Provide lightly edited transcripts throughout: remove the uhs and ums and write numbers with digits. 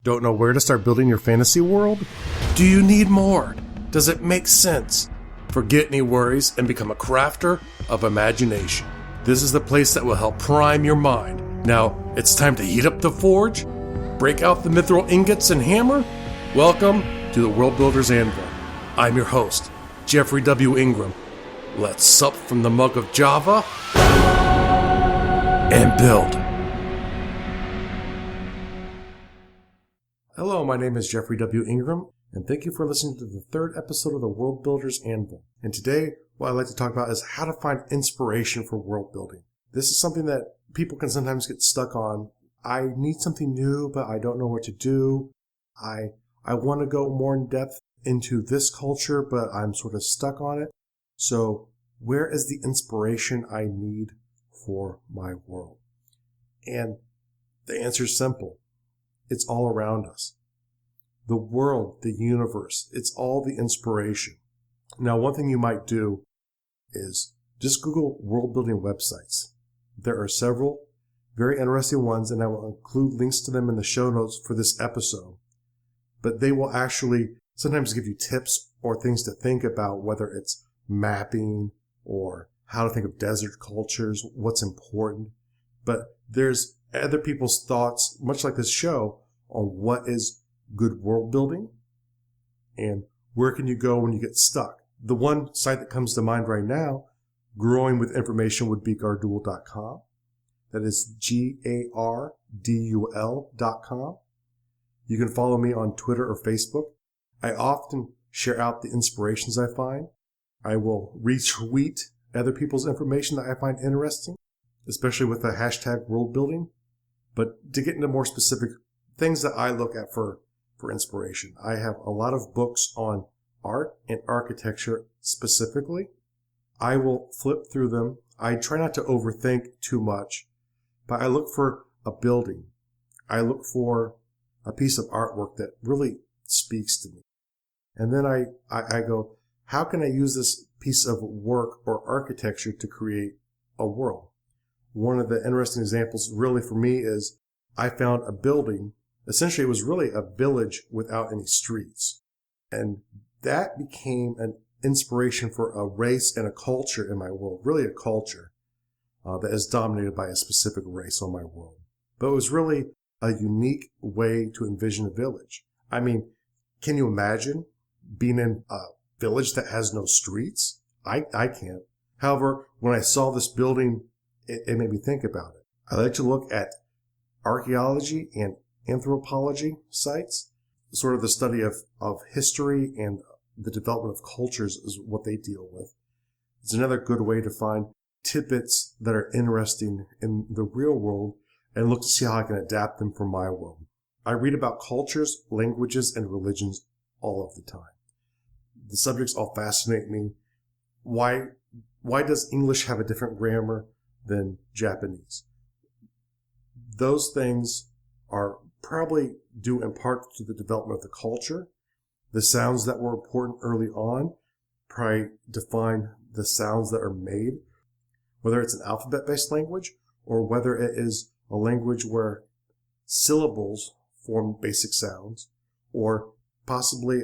Don't know where to start building your fantasy world? Do you need more? Does it make sense? Forget any worries and become a crafter of imagination. This is the place that will help prime your mind. Now, it's time to heat up the forge, break out the mithril ingots and hammer. Welcome to the World Builders Anvil. I'm your host, Jeffrey W. Ingram. Let's sup from the mug of Java and build. Hello, my name is Jeffrey W. Ingram, and thank you for listening to the third episode of the World Builders Anvil. And today, what I'd like to talk about is how to find inspiration for world building. This is something that people can sometimes get stuck on. I need something new, but I don't know what to do. I want to go more in depth into this culture, but I'm sort of stuck on it. So where is the inspiration I need for my world? And the answer is simple. It's all around us. The world, the universe, it's all the inspiration. Now, one thing you might do is just Google world building websites. There are several very interesting ones, and I will include links to them in the show notes for this episode. But they will actually sometimes give you tips or things to think about, whether it's mapping or how to think of desert cultures, what's important. But there's other people's thoughts, much like this show, on what is good world building and where can you go when you get stuck. The one site that comes to mind right now, growing with information, would be Gardul.com. That is Gardul.com. You can follow me on Twitter or Facebook. I often share out the inspirations I find. I will retweet other people's information that I find interesting, especially with the hashtag world building. But to get into more specific things that I look at for inspiration, I have a lot of books on art and architecture specifically. I will flip through them. I try not to overthink too much, but I look for a building. I look for a piece of artwork that really speaks to me. And then I go, how can I use this piece of work or architecture to create a world? One of the interesting examples really for me is I found a building. Essentially, it was really a village without any streets. And that became an inspiration for a race and a culture in my world, really a culture that is dominated by a specific race on my world. But it was really a unique way to envision a village. I mean, can you imagine being in a village that has no streets? I can't. However, when I saw this building, it made me think about it. I like to look at archaeology and anthropology sites. Sort of the study of history and the development of cultures is what they deal with. It's another good way to find tidbits that are interesting in the real world and look to see how I can adapt them for my world. I read about cultures, languages, and religions all of the time. The subjects all fascinate me. Why does English have a different grammar than Japanese? Those things are probably due in part to the development of the culture. The sounds that were important early on probably define the sounds that are made, whether it's an alphabet-based language or whether it is a language where syllables form basic sounds, or possibly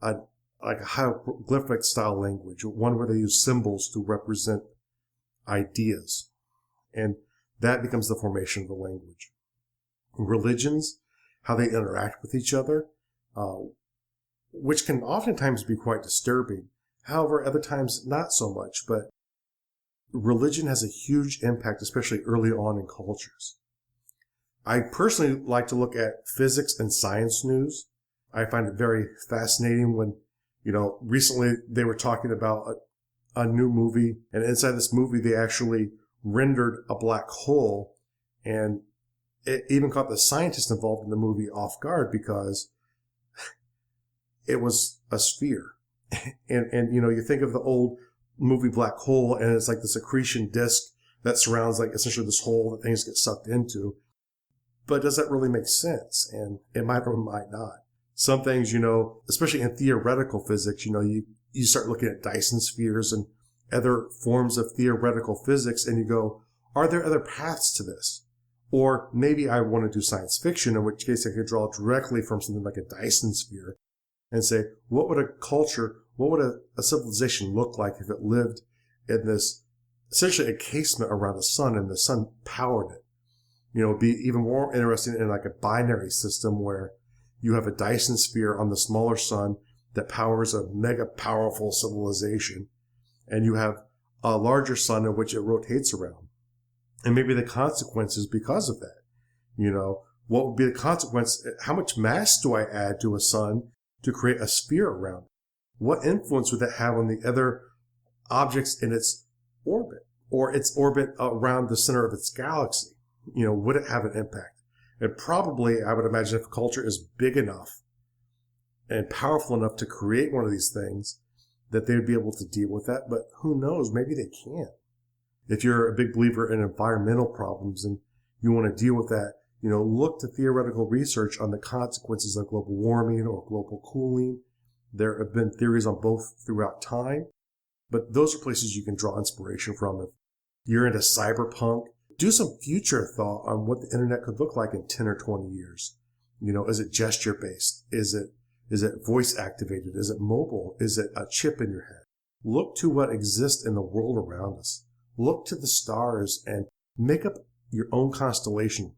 like a hieroglyphic style language, one where they use symbols to represent ideas. And that becomes the formation of the language. Religions, how they interact with each other, which can oftentimes be quite disturbing. However, other times not so much, but religion has a huge impact, especially early on in cultures. I personally like to look at physics and science news. I find it very fascinating when, recently they were talking about a new movie, and inside this movie they actually rendered a black hole, and it even caught the scientists involved in the movie off guard because it was a sphere. And you think of the old movie Black Hole, and it's like this accretion disk that surrounds like essentially this hole that things get sucked into. But does that really make sense? And it might or might not. Some things, especially in theoretical physics, you start looking at Dyson spheres and other forms of theoretical physics, and you go, are there other paths to this? Or maybe I want to do science fiction, in which case I could draw directly from something like a Dyson sphere and say, what would a culture, what would a civilization look like if it lived in this essentially encasement around the sun and the sun powered it? It'd be even more interesting in like a binary system where you have a Dyson sphere on the smaller sun that powers a mega powerful civilization, and you have a larger sun in which it rotates around. And maybe the consequences because of that. What would be the consequence? How much mass do I add to a sun to create a sphere around it? What influence would that have on the other objects in its orbit or its orbit around the center of its galaxy? Would it have an impact? And probably, I would imagine, if a culture is big enough and powerful enough to create one of these things, that they would be able to deal with that. But who knows? Maybe they can't. If you're a big believer in environmental problems and you want to deal with that, look to theoretical research on the consequences of global warming or global cooling. There have been theories on both throughout time, but those are places you can draw inspiration from. If you're into cyberpunk, do some future thought on what the internet could look like in 10 or 20 years. Is it gesture based? Is it voice activated? Is it mobile? Is it a chip in your head? Look to what exists in the world around us. Look to the stars and make up your own constellation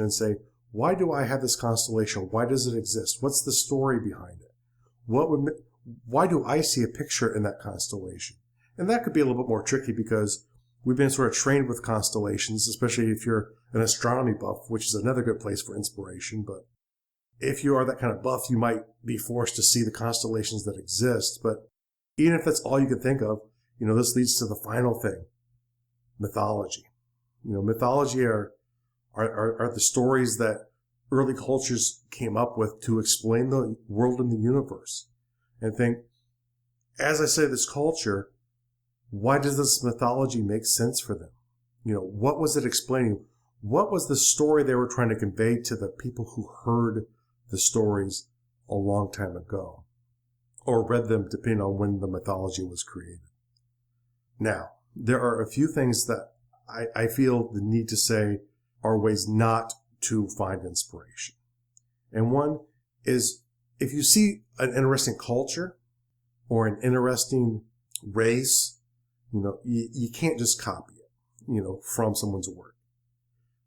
and say, why do I have this constellation? Why does it exist? What's the story behind it? Why do I see a picture in that constellation? And that could be a little bit more tricky because we've been sort of trained with constellations, especially if you're an astronomy buff, which is another good place for inspiration. But if you are that kind of buff, you might be forced to see the constellations that exist. But even if that's all you can think of, this leads to the final thing, mythology. Mythology are the stories that early cultures came up with to explain the world and the universe. And think, as I say, this culture, why does this mythology make sense for them? What was it explaining? What was the story they were trying to convey to the people who heard the stories a long time ago or read them depending on when the mythology was created? Now, there are a few things that I feel the need to say are ways not to find inspiration. And one is, if you see an interesting culture or an interesting race, you can't just copy it, from someone's work.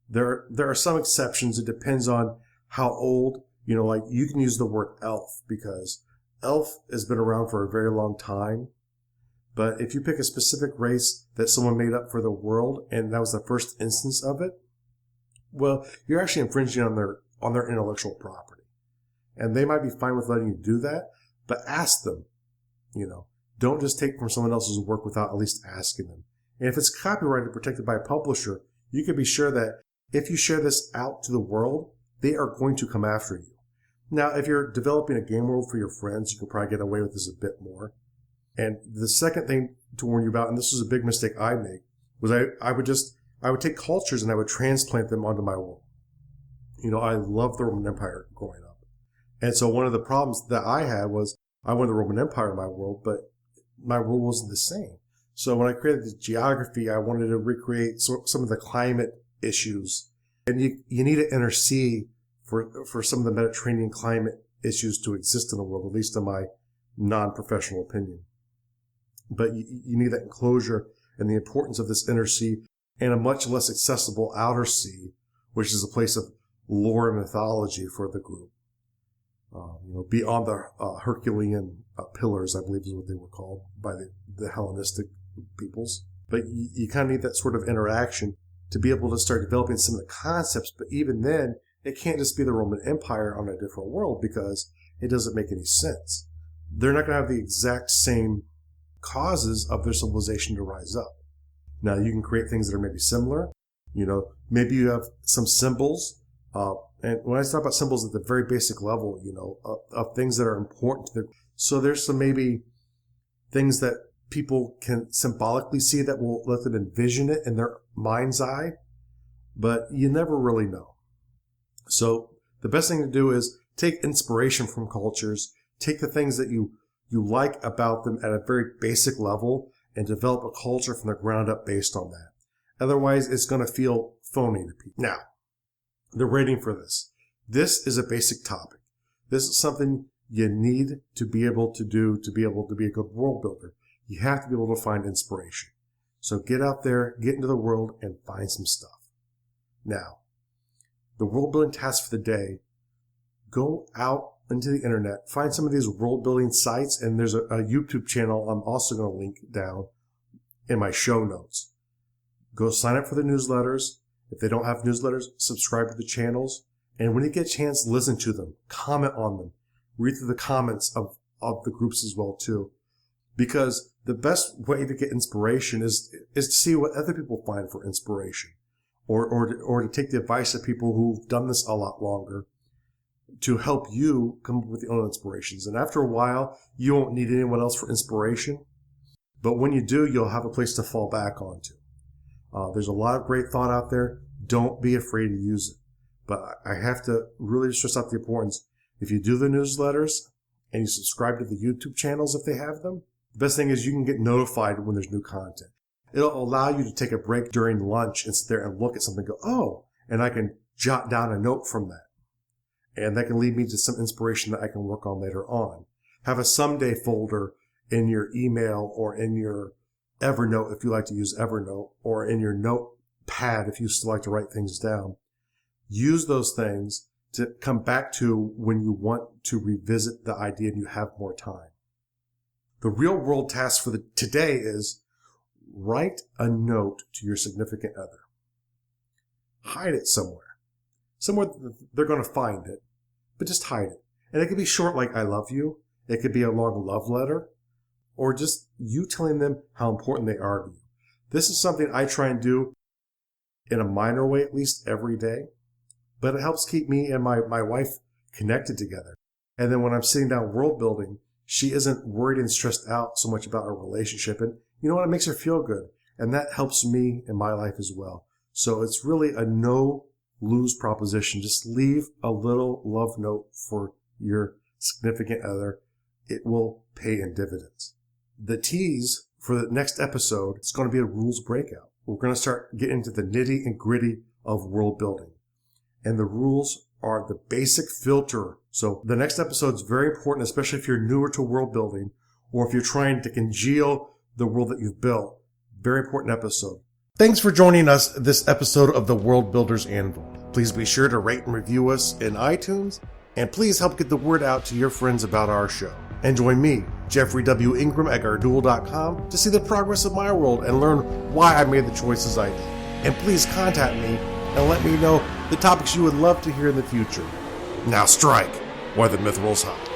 There are some exceptions. It depends on how old, like you can use the word elf because elf has been around for a very long time. But if you pick a specific race that someone made up for the world and that was the first instance of it, well, you're actually infringing on their intellectual property. And they might be fine with letting you do that, but ask them, don't just take from someone else's work without at least asking them. And if it's copyrighted, protected by a publisher, you can be sure that if you share this out to the world, they are going to come after you. Now, if you're developing a game world for your friends, you can probably get away with this a bit more. And the second thing to warn you about, and this was a big mistake I made, was I would take cultures and I would transplant them onto my world. I loved the Roman Empire growing up. And so one of the problems that I had was I wanted the Roman Empire in my world, but my world wasn't the same. So when I created the geography, I wanted to recreate some of the climate issues. And you need to intercede for some of the Mediterranean climate issues to exist in the world, at least in my non-professional opinion. But you need that enclosure and the importance of this inner sea and a much less accessible outer sea, which is a place of lore and mythology for the group. Beyond the Herculean pillars, I believe is what they were called by the Hellenistic peoples. But you kind of need that sort of interaction to be able to start developing some of the concepts. But even then, it can't just be the Roman Empire on a different world because it doesn't make any sense. They're not going to have the exact same causes of their civilization to rise up. Now, you can create things that are maybe similar. Maybe you have some symbols. And when I talk about symbols at the very basic level, of things that are important to them. So there's some maybe things that people can symbolically see that will let them envision it in their mind's eye, but you never really know. So the best thing to do is take inspiration from cultures, take the things that you like about them at a very basic level and develop a culture from the ground up based on that. Otherwise, it's going to feel phony to people. Now, the rating for this. This is a basic topic. This is something you need to be able to do to be able to be a good world builder. You have to be able to find inspiration. So get out there, get into the world, and find some stuff. Now, the world building task for the day, go out into the internet, find some of these world building sites, and there's a YouTube channel I'm also going to link down in my show notes. Go sign up for the newsletters. If they don't have newsletters, subscribe to the channels. And when you get a chance, listen to them, comment on them, read through the comments of the groups as well too. Because the best way to get inspiration is to see what other people find for inspiration, or to take the advice of people who've done this a lot longer to help you come up with your own inspirations. And after a while, you won't need anyone else for inspiration. But when you do, you'll have a place to fall back onto. There's a lot of great thought out there. Don't be afraid to use it. But I have to really stress out the importance. If you do the newsletters and you subscribe to the YouTube channels if they have them, the best thing is you can get notified when there's new content. It'll allow you to take a break during lunch and sit there and look at something and go, oh, and I can jot down a note from that. And that can lead me to some inspiration that I can work on later on. Have a someday folder in your email or in your Evernote if you like to use Evernote, or in your notepad if you still like to write things down. Use those things to come back to when you want to revisit the idea and you have more time. The real world task for today is write a note to your significant other. Hide it somewhere. Somewhere they're going to find it, but just hide it. And it could be short like I love you. It could be a long love letter, or just you telling them how important they are to you. This is something I try and do in a minor way, at least every day. But it helps keep me and my wife connected together. And then when I'm sitting down world building, she isn't worried and stressed out so much about our relationship. And you know what? It makes her feel good. And that helps me in my life as well. So it's really a no-lose proposition. Just leave a little love note for your significant other. It will pay in dividends. The tease for the next episode is going to be a rules breakout. We're going to start getting into the nitty and gritty of world building. And the rules are the basic filter. So the next episode is very important, especially if you're newer to world building or if you're trying to congeal the world that you've built. Very important episode. Thanks for joining us this episode of the World Builders Anvil. Please be sure to rate and review us in iTunes, and please help get the word out to your friends about our show. And join me, Jeffrey W. Ingram at Garduel.com, to see the progress of my world and learn why I made the choices I did. And please contact me and let me know the topics you would love to hear in the future. Now strike, while the myth rolls high.